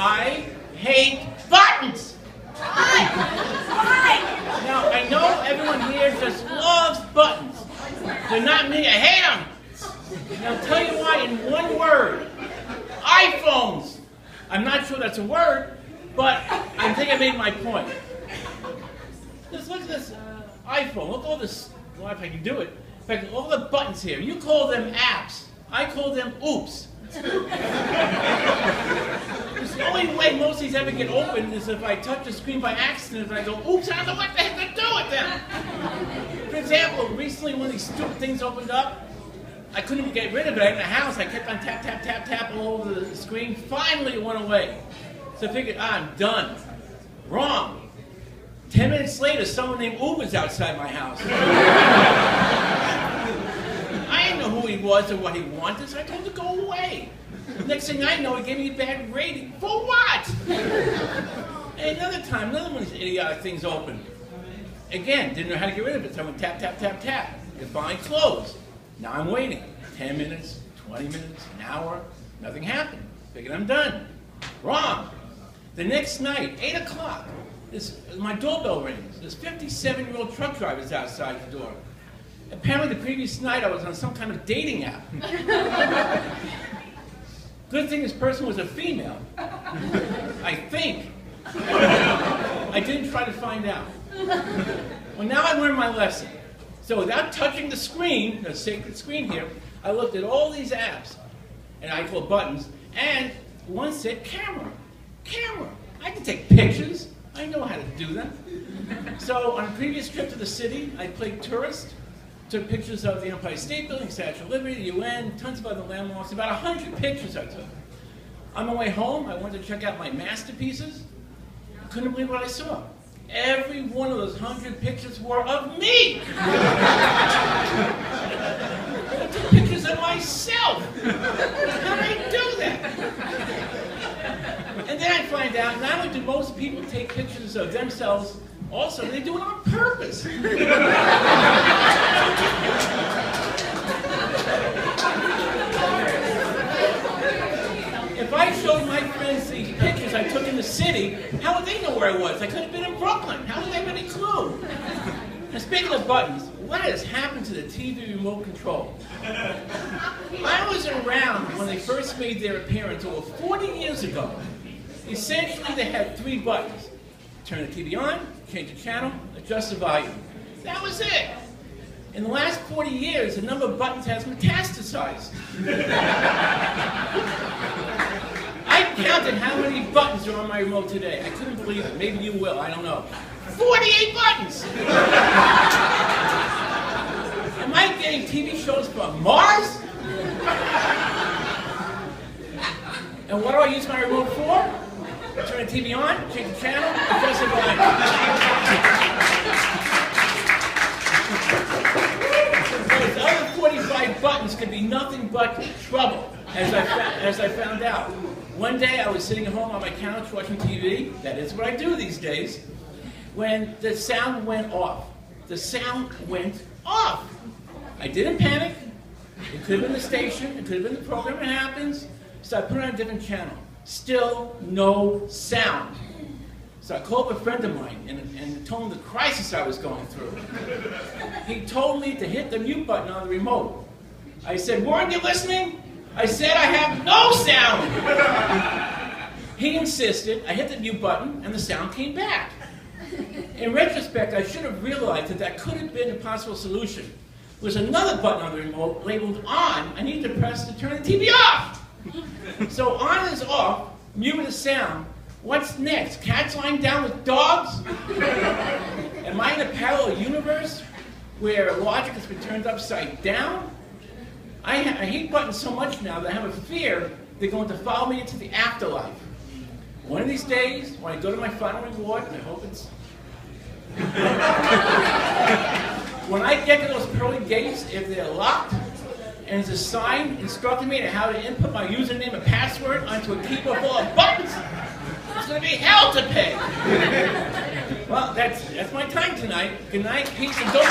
I hate buttons. Why? Now, I know everyone here just loves buttons. They're not me, I hate them. And I'll tell you why in one word. iPhones. I'm not sure that's a word, but I think I made my point. Just look at this iPhone. Look at all this, well, if I can do it. In fact, all the buttons here. You call them apps. I call them oops. It's the only way most of these ever get opened is if I touch the screen by accident and I go, oops, I don't know what the heck to do with them. For example, recently when these stupid things opened up, I couldn't get rid of it in the house. I kept on tap, tap, tap, tap all over the screen. Finally, it went away. So I figured, I'm done. Wrong. 10 minutes later, someone named Uber's outside my house. I didn't know who he was or what he wanted, so I told him to go away. Next thing I know, he gave me a bad rating. For what? And another time, another one of these idiotic things opened. Again, didn't know how to get rid of it, so I went tap, tap, tap, tap. It finally closed. Now I'm waiting. 10 minutes, 20 minutes, an hour, nothing happened. Figured I'm done. Wrong. The next night, 8 o'clock, my doorbell rings. This 57-year-old truck driver is outside the door. Apparently the previous night I was on some kind of dating app. Good thing this person was a female. I think. I didn't try to find out. Well, now I learned my lesson. So without touching the screen, the sacred screen here, I looked at all these apps, and I call buttons, and one said camera. Camera. I can take pictures. I know how to do them. So on a previous trip to the city, I played tourist, took pictures of the Empire State Building, Statue of Liberty, the UN, tons of other landmarks, about 100 pictures I took. On my way home, I wanted to check out my masterpieces. I couldn't believe what I saw. Every one of those 100 pictures were of me. I took pictures of myself. How did I do that? And then I find out, not only do most people take pictures of themselves, also they do it on purpose. If I showed my friends the pictures I took in the city, how would they know where I was? I could have been in Brooklyn. How would they have any clue? Now, speaking of buttons, what has happened to the TV remote control? I was around when they first made their appearance over 40 years ago. Essentially, they had 3 buttons. Turn the TV on, change the channel, adjust the volume. That was it. In the last 40 years, the number of buttons has metastasized. I counted how many buttons are on my remote today. I couldn't believe it. Maybe you will. I don't know. 48 buttons! Am I getting TV shows from Mars? And what do I use my remote for? Turn the TV on, change the channel, adjust the volume. Those other 45 buttons could be nothing but trouble, as I found out. One day I was sitting at home on my couch watching TV, that is what I do these days, when the sound went off. The sound went off. I didn't panic. It could have been the station, it could have been the program, it happens. So I put it on a different channel. Still no sound. So I called a friend of mine and told him the crisis I was going through. He told me to hit the mute button on the remote. I said, weren't you listening? I said I have no sound. He insisted. I hit the mute button and the sound came back. In retrospect, I should have realized that that could have been a possible solution. There was another button on the remote labeled on. I need to press to turn the TV off. So on is off, mute is sound. What's next? Cats lying down with dogs? Am I in a parallel universe where logic has been turned upside down? I hate buttons so much now that I have a fear they're going to follow me into the afterlife. One of these days, when I go to my final reward, and I hope it's... when I get to those pearly gates, if they're locked, and there's a sign instructing me on how to input my username and password onto a keyboard full of buttons, it's going to be hell to pay. Well, that's my time tonight. Good night, peace, and don't...